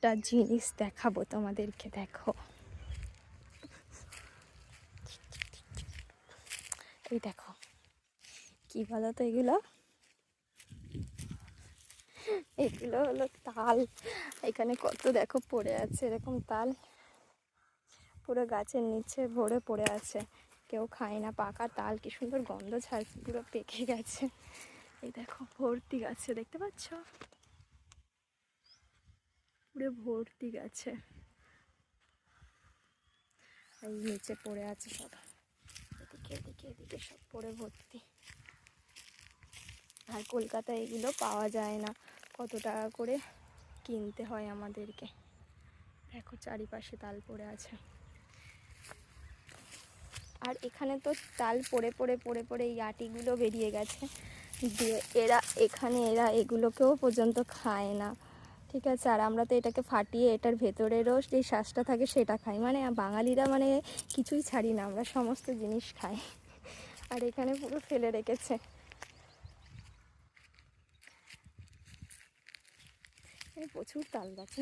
একটা জিনিস দেখাবো তোমাদেরকে, দেখো। এই দেখো, কি বলো তো এগুলো? এগুলো হলো তাল। এখানে কত দেখো পড়ে আছে এরকম তাল, পুরো গাছের নিচে ভরে পড়ে আছে। কেউ খায় না, পাকা তাল, কি সুন্দর গন্ধ ছাড়ছে, পুরো পেকে গেছে। এই দেখো ভর্তি গাছে, দেখতে পাচ্ছ? পুরো ভর্তি গাছে, এই নিচে পড়ে আছে সব, এদিকে এদিকে এদিকে সব পড়ে ভর্তি। আর কলকাতায় এগুলো পাওয়া যায় না, কত টাকা করে কিনতে হয় আমাদেরকে। দেখো চারিপাশে তাল পড়ে আছে। আর এখানে তো তাল পড়ে পড়ে পড়ে পড়ে এই আটিগুলো বেরিয়ে গেছে, দিয়ে এরা এগুলোকেও পর্যন্ত খায় না, ঠিক আছে? আর আমরা তো এটাকে ফাটিয়ে এটার ভেতরেরও যে শ্বাসটা থাকে সেটা খাই। মানে বাঙালিরা মানে কিছুই ছাড়ি না, আমরা সমস্ত জিনিস খাই। আর এখানে পুরো ফেলে রেখেছে। প্রচুর তাল গাছে।